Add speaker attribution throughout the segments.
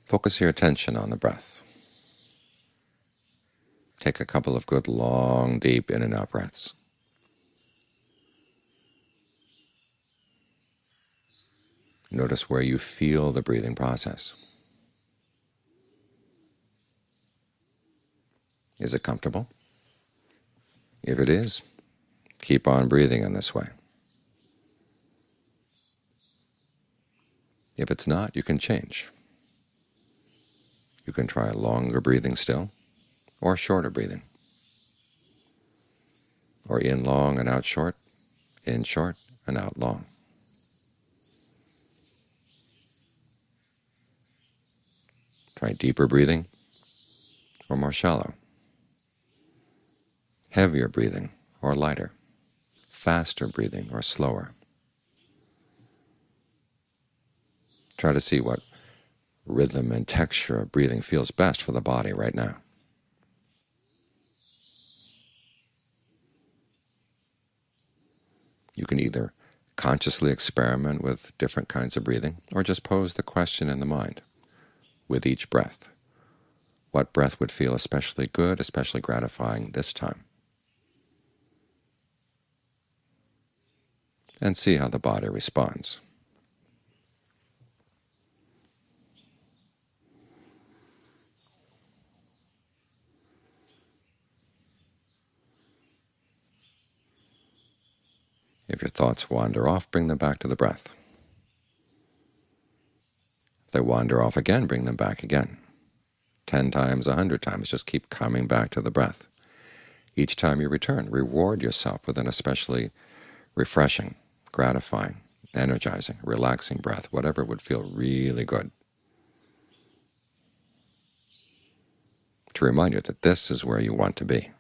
Speaker 1: Focus your attention on the breath. Take a couple of good, long, deep in and out breaths. Notice where you feel the breathing process. Is it comfortable? If it is, keep on breathing in this way. If it's not, you can change. You can try longer breathing still, or shorter breathing, or in long and out short, in short and out long. Try deeper breathing, or more shallow, heavier breathing or lighter, faster breathing or slower. Try to see what rhythm and texture of breathing feels best for the body right now. You can either consciously experiment with different kinds of breathing, or just pose the question in the mind with each breath. What breath would feel especially good, especially gratifying this time? And see how the body responds. If your thoughts wander off, bring them back to the breath. If they wander off again, bring them back again. 10 times, 100 times, just keep coming back to the breath. Each time you return, reward yourself with an especially refreshing, gratifying, energizing, relaxing breath, whatever would feel really good, to remind you that this is where you want to be.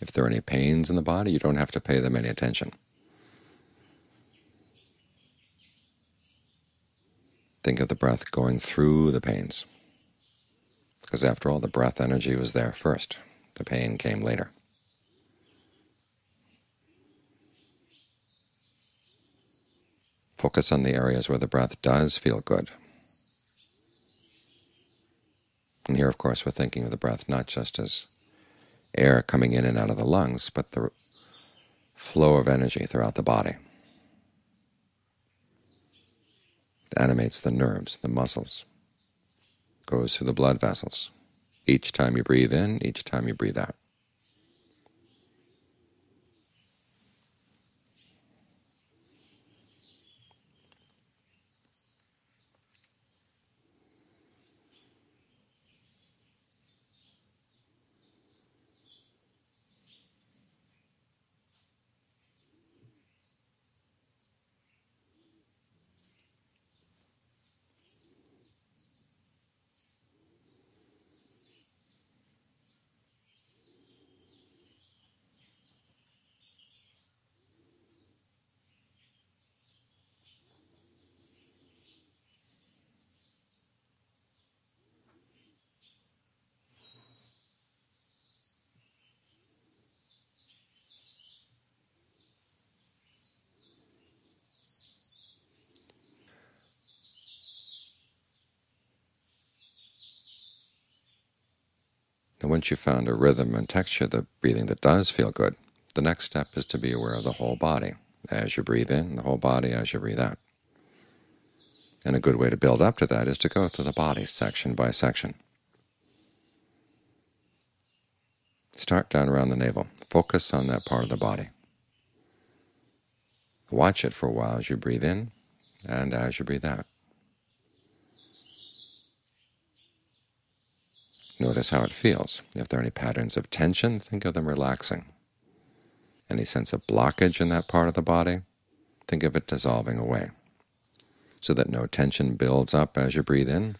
Speaker 1: If there are any pains in the body, you don't have to pay them any attention. Think of the breath going through the pains, because after all, the breath energy was there first. The pain came later. Focus on the areas where the breath does feel good. And here, of course, we're thinking of the breath not just as air coming in and out of the lungs, but the flow of energy throughout the body. It animates the nerves, the muscles, goes through the blood vessels. Each time you breathe in, each time you breathe out. Now, once you've found a rhythm and texture of the breathing that does feel good, the next step is to be aware of the whole body as you breathe in, the whole body as you breathe out. And a good way to build up to that is to go through the body section by section. Start down around the navel. Focus on that part of the body. Watch it for a while as you breathe in and as you breathe out. Notice how it feels. If there are any patterns of tension, think of them relaxing. Any sense of blockage in that part of the body, think of it dissolving away, so that no tension builds up as you breathe in,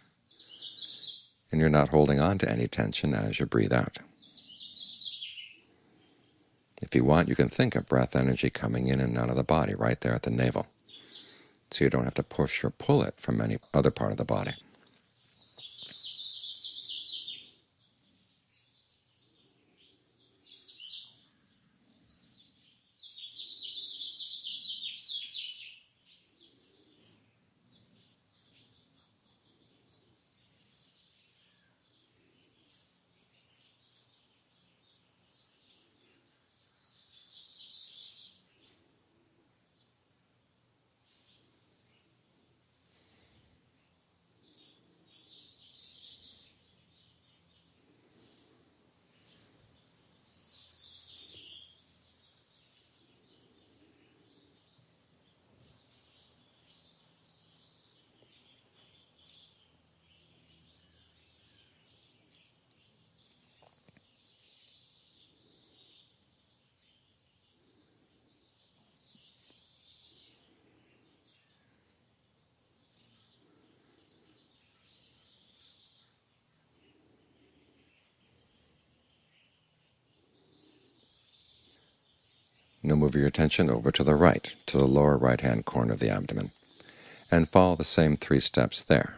Speaker 1: and you're not holding on to any tension as you breathe out. If you want, you can think of breath energy coming in and out of the body right there at the navel, so you don't have to push or pull it from any other part of the body. Now move your attention over to the right, to the lower right-hand corner of the abdomen, and follow the same 3 steps there.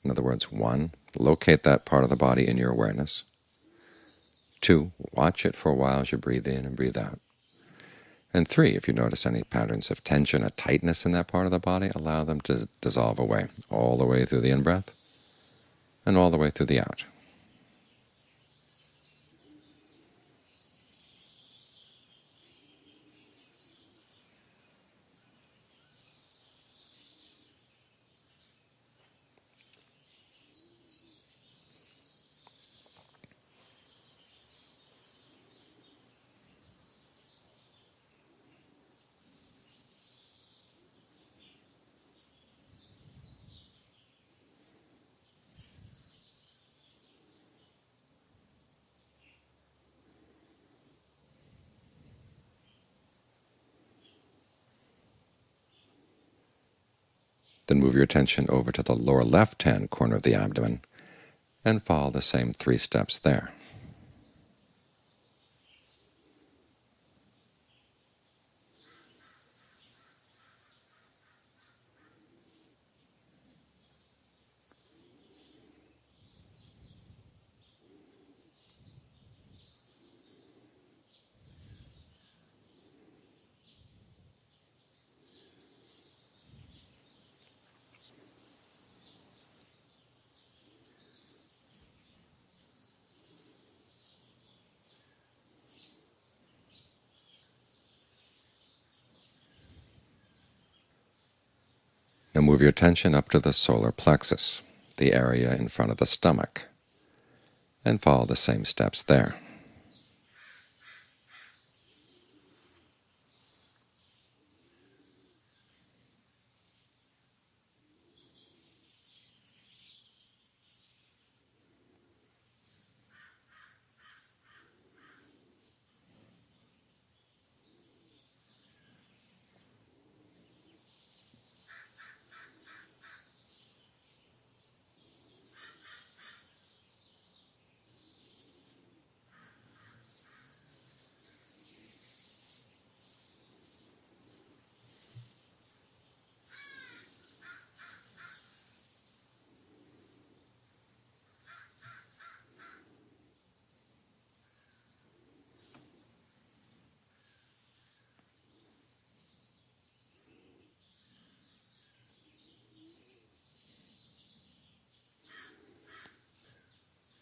Speaker 1: In other words, 1, locate that part of the body in your awareness. 2, watch it for a while as you breathe in and breathe out. And 3, if you notice any patterns of tension or tightness in that part of the body, allow them to dissolve away, all the way through the in-breath and all the way through the out. Then move your attention over to the lower left-hand corner of the abdomen and follow the same 3 steps there. Now move your attention up to the solar plexus, the area in front of the stomach, and follow the same steps there.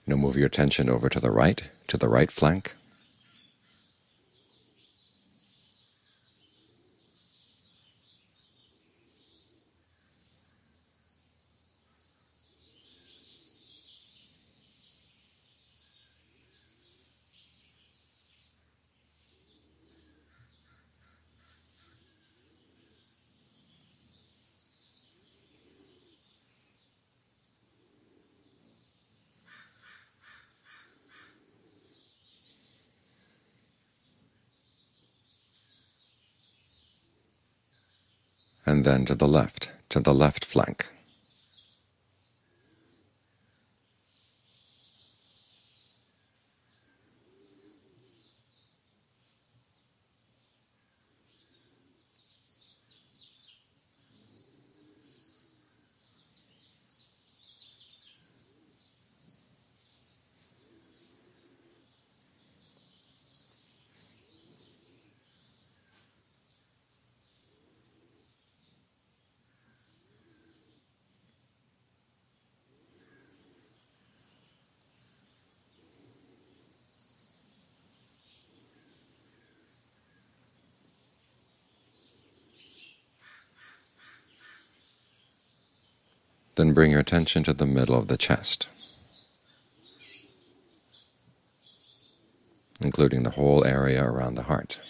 Speaker 1: Now move your attention over to the right flank, and then to the left flank. Then bring your attention to the middle of the chest, including the whole area around the heart.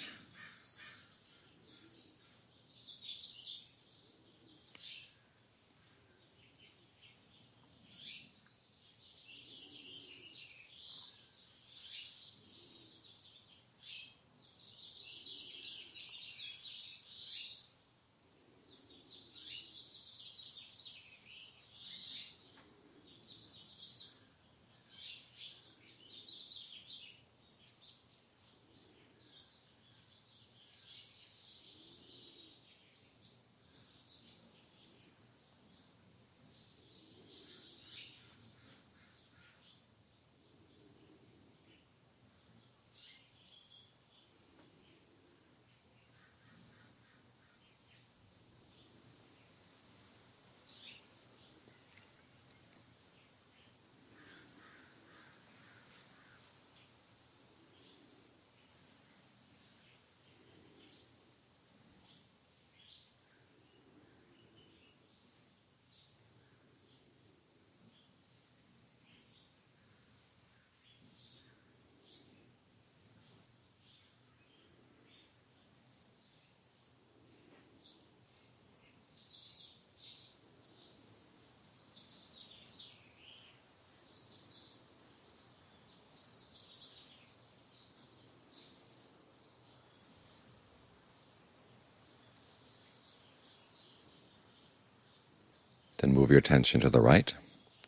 Speaker 1: Then move your attention to the right,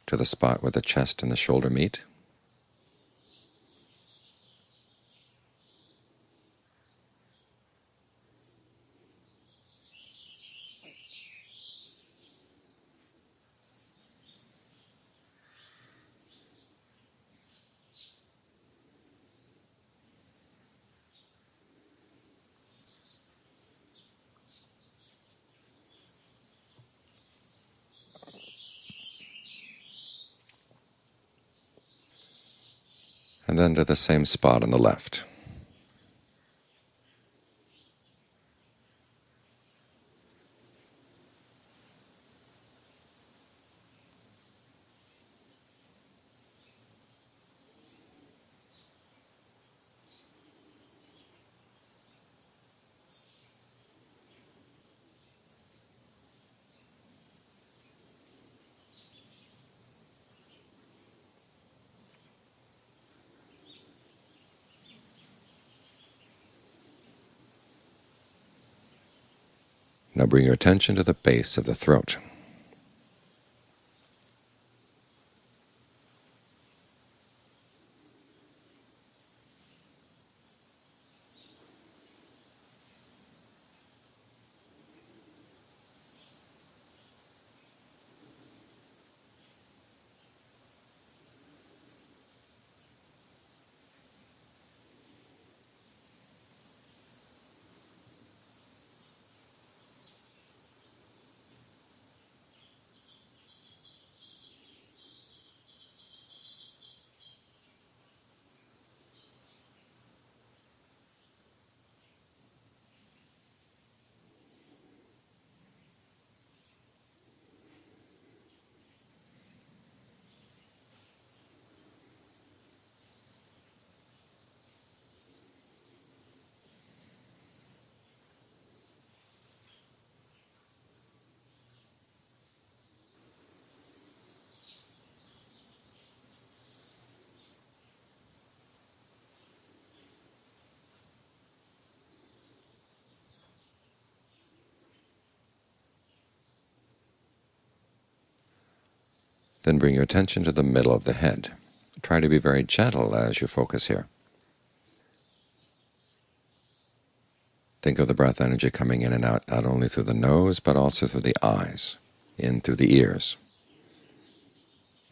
Speaker 1: to the spot where the chest and the shoulder meet. And then to the same spot on the left. Now bring your attention to the base of the throat. Then bring your attention to the middle of the head. Try to be very gentle as you focus here. Think of the breath energy coming in and out, not only through the nose, but also through the eyes, in through the ears,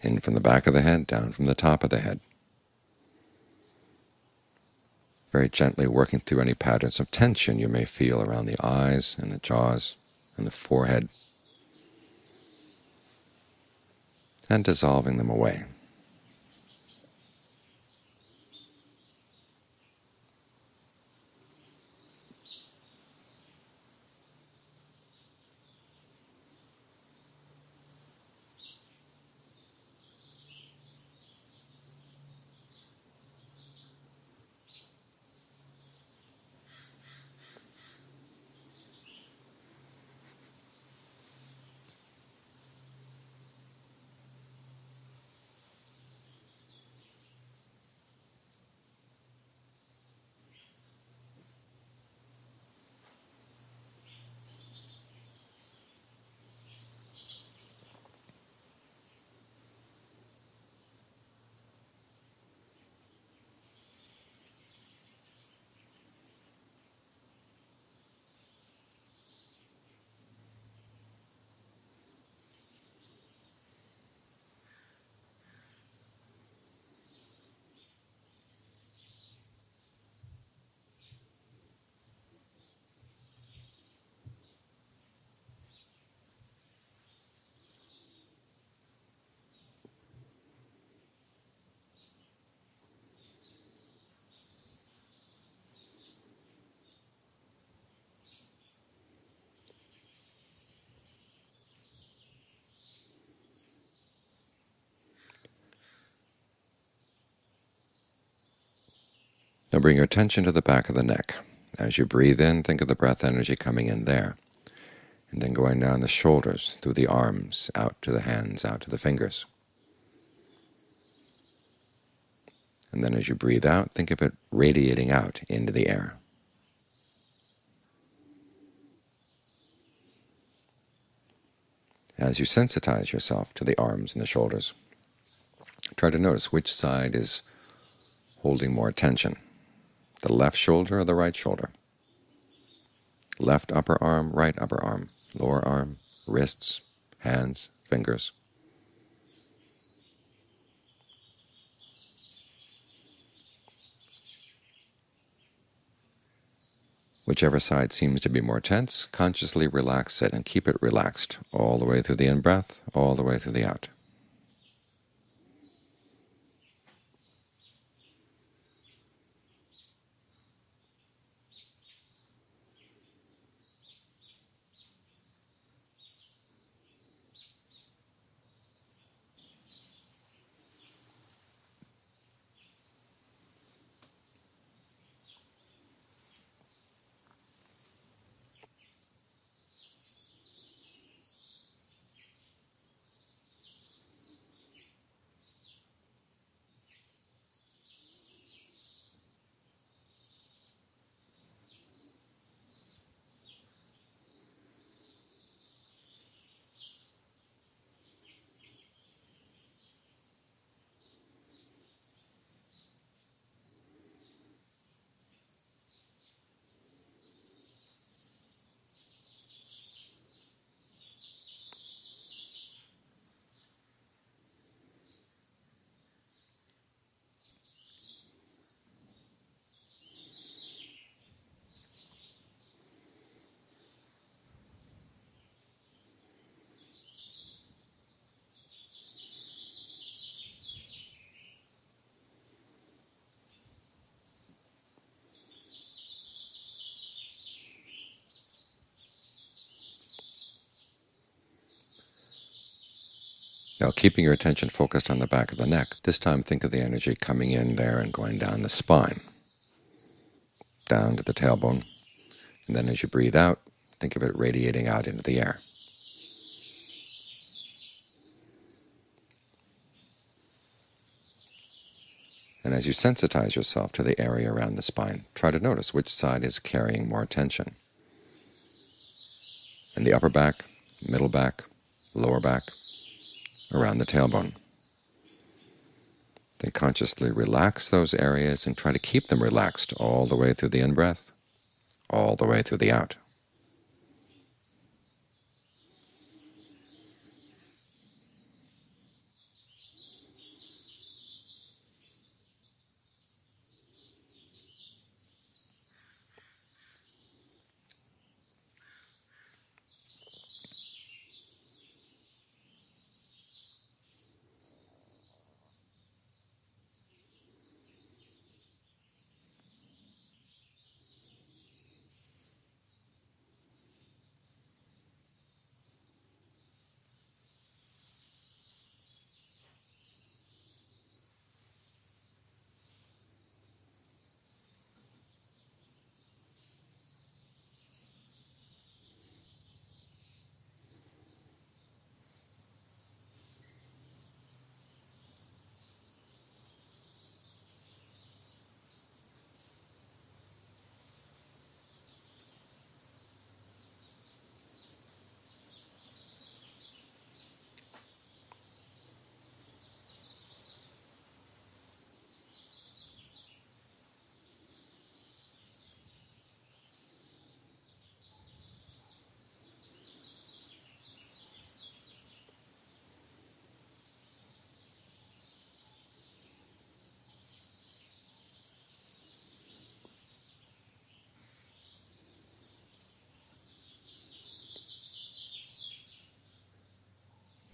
Speaker 1: in from the back of the head, down from the top of the head. Very gently working through any patterns of tension you may feel around the eyes and the jaws and the forehead, and dissolving them away. Now bring your attention to the back of the neck. As you breathe in, think of the breath energy coming in there, and then going down the shoulders, through the arms, out to the hands, out to the fingers. And then as you breathe out, think of it radiating out into the air. As you sensitize yourself to the arms and the shoulders, try to notice which side is holding more tension, the left shoulder or the right shoulder, left upper arm, right upper arm, lower arm, wrists, hands, fingers. Whichever side seems to be more tense, consciously relax it and keep it relaxed all the way through the in-breath, all the way through the out. Now, keeping your attention focused on the back of the neck, this time think of the energy coming in there and going down the spine, down to the tailbone, and then as you breathe out, think of it radiating out into the air. And as you sensitize yourself to the area around the spine, try to notice which side is carrying more tension. In the upper back, middle back, lower back, around the tailbone. Then consciously relax those areas and try to keep them relaxed all the way through the in-breath, all the way through the out.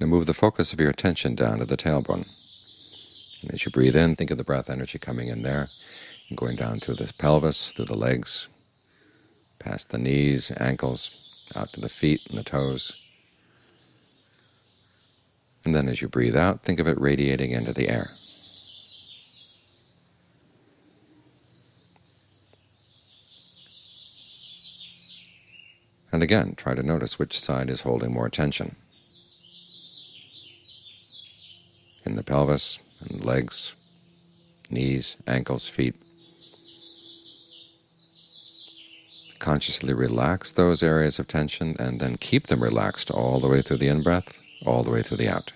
Speaker 1: Now move the focus of your attention down to the tailbone. And as you breathe in, think of the breath energy coming in there and going down through the pelvis, through the legs, past the knees, ankles, out to the feet and the toes. And then as you breathe out, think of it radiating into the air. And again, try to notice which side is holding more tension. In the pelvis, in the legs, knees, ankles, feet. Consciously relax those areas of tension and then keep them relaxed all the way through the in-breath, all the way through the out.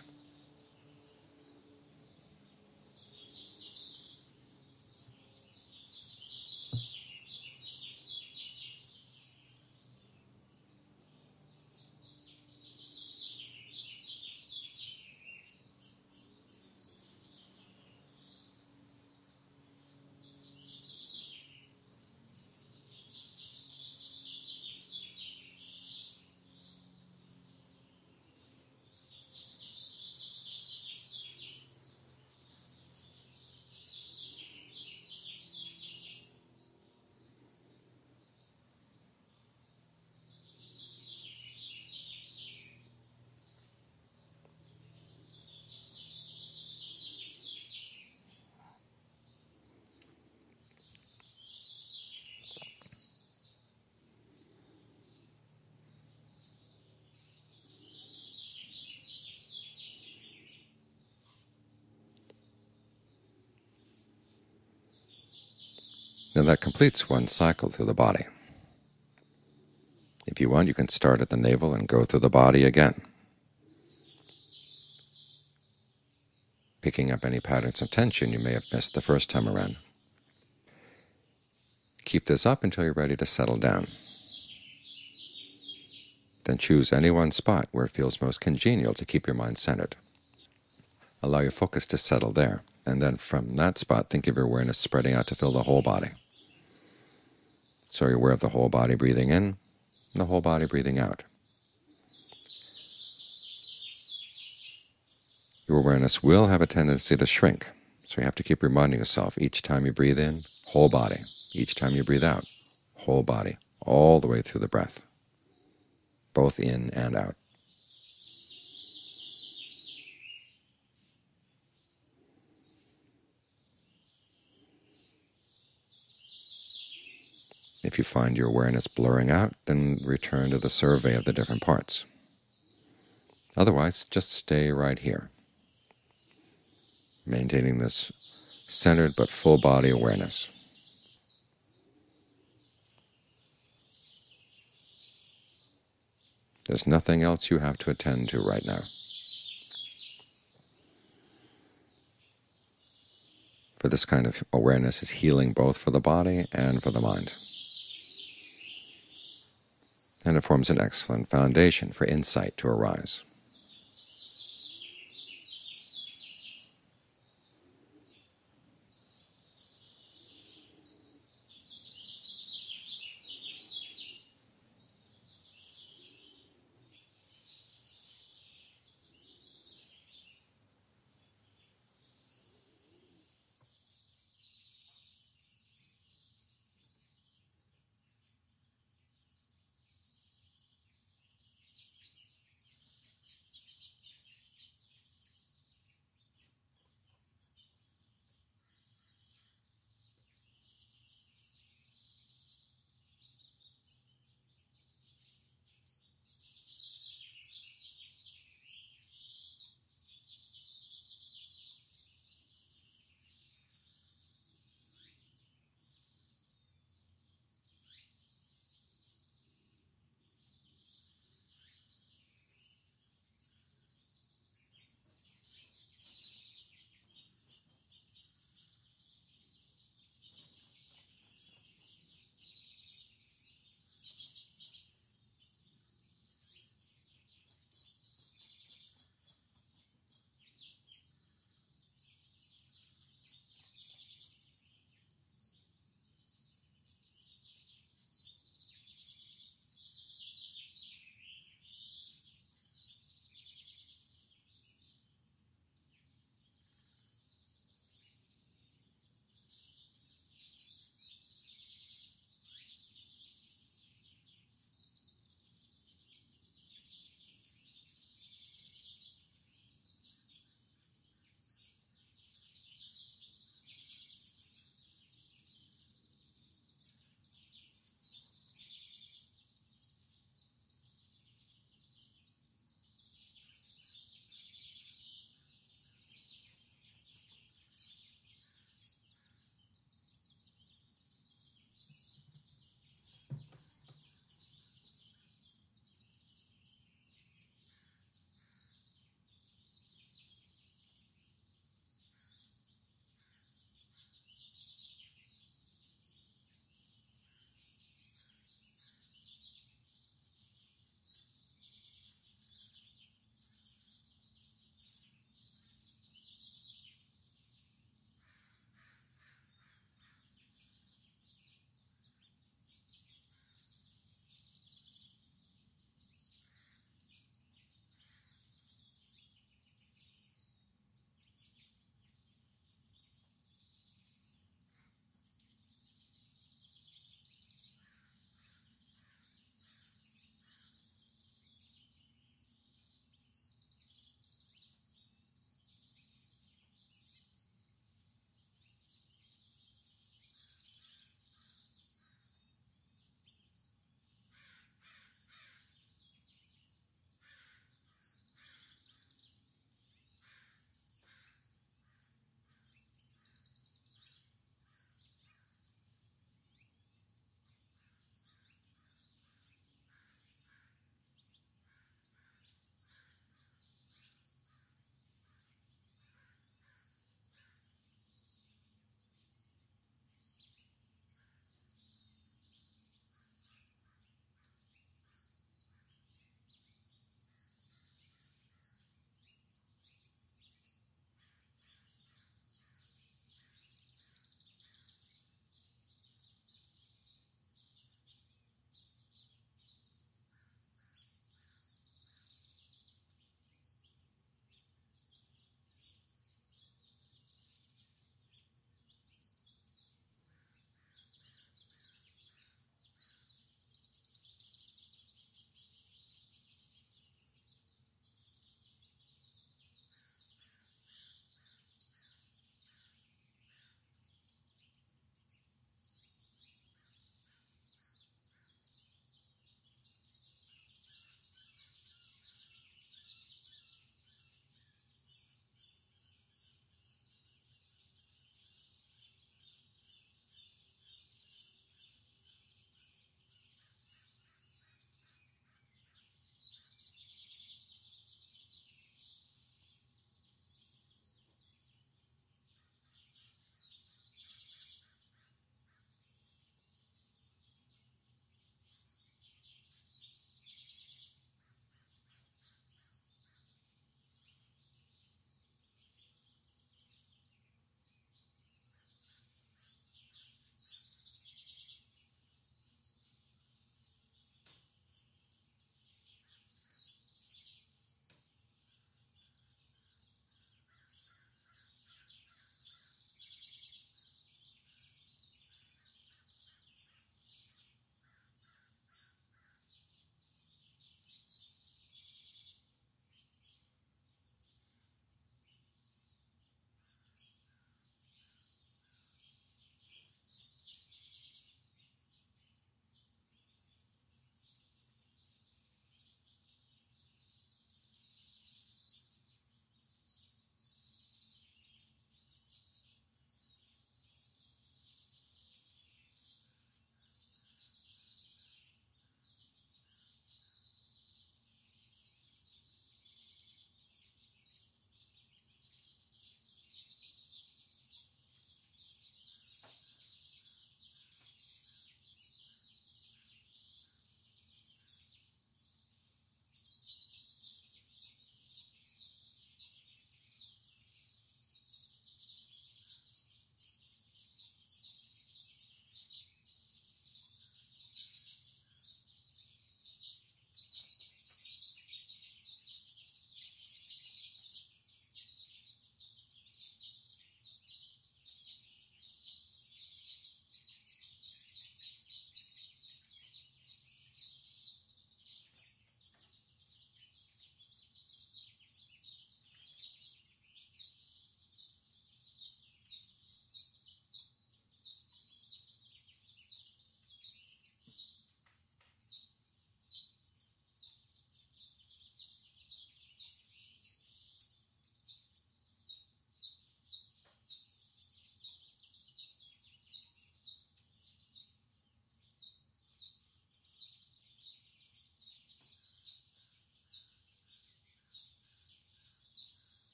Speaker 1: Now that completes one cycle through the body. If you want, you can start at the navel and go through the body again, picking up any patterns of tension you may have missed the first time around. Keep this up until you're ready to settle down. Then choose any one spot where it feels most congenial to keep your mind centered. Allow your focus to settle there, and then from that spot think of your awareness spreading out to fill the whole body. So you're aware of the whole body breathing in, and the whole body breathing out. Your awareness will have a tendency to shrink, so you have to keep reminding yourself each time you breathe in, whole body. Each time you breathe out, whole body, all the way through the breath, both in and out. If you find your awareness blurring out, then return to the survey of the different parts. Otherwise, just stay right here, maintaining this centered but full body awareness. There's nothing else you have to attend to right now. For this kind of awareness is healing both for the body and for the mind. And it forms an excellent foundation for insight to arise.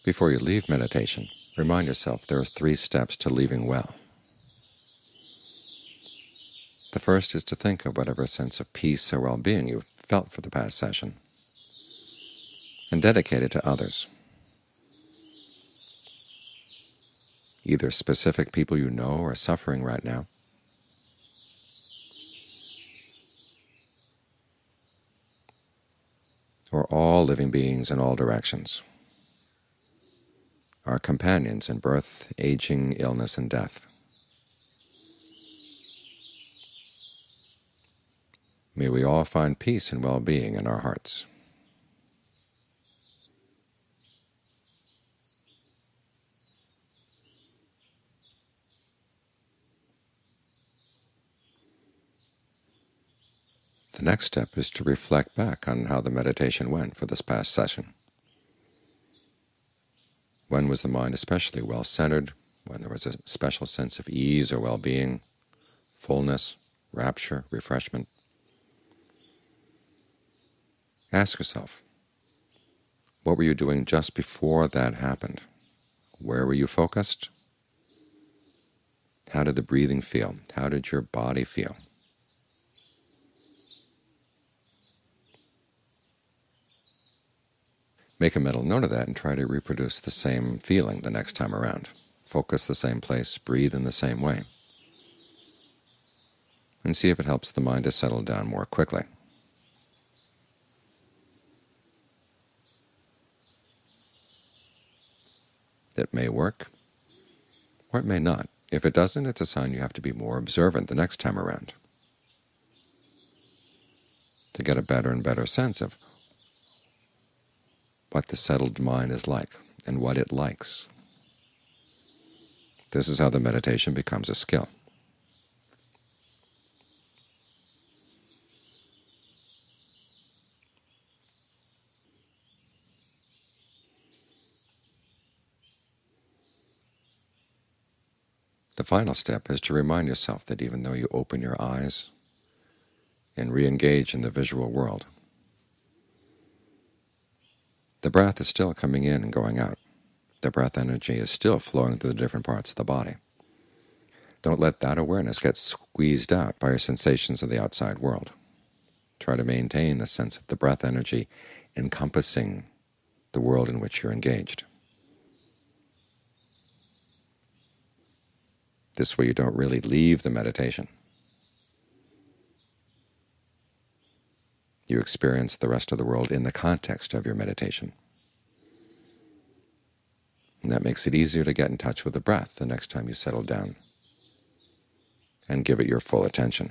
Speaker 1: Before you leave meditation, remind yourself there are 3 steps to leaving well. The first is to think of whatever sense of peace or well-being you felt for the past session, and dedicate it to others, either specific people you know are suffering right now, or all living beings in all directions, our companions in birth, aging, illness, and death. May we all find peace and well-being in our hearts. The next step is to reflect back on how the meditation went for this past session. When was the mind especially well-centered? When there was a special sense of ease or well-being, fullness, rapture, refreshment? Ask yourself, what were you doing just before that happened? Where were you focused? How did the breathing feel? How did your body feel? Make a mental note of that and try to reproduce the same feeling the next time around. Focus the same place, breathe in the same way, and see if it helps the mind to settle down more quickly. It may work, or it may not. If it doesn't, it's a sign you have to be more observant the next time around to get a better and better sense of what the settled mind is like and what it likes. This is how the meditation becomes a skill. The final step is to remind yourself that even though you open your eyes and re-engage in the visual world, the breath is still coming in and going out. The breath energy is still flowing through the different parts of the body. Don't let that awareness get squeezed out by your sensations of the outside world. Try to maintain the sense of the breath energy encompassing the world in which you're engaged. This way you don't really leave the meditation. You experience the rest of the world in the context of your meditation. And that makes it easier to get in touch with the breath the next time you settle down and give it your full attention.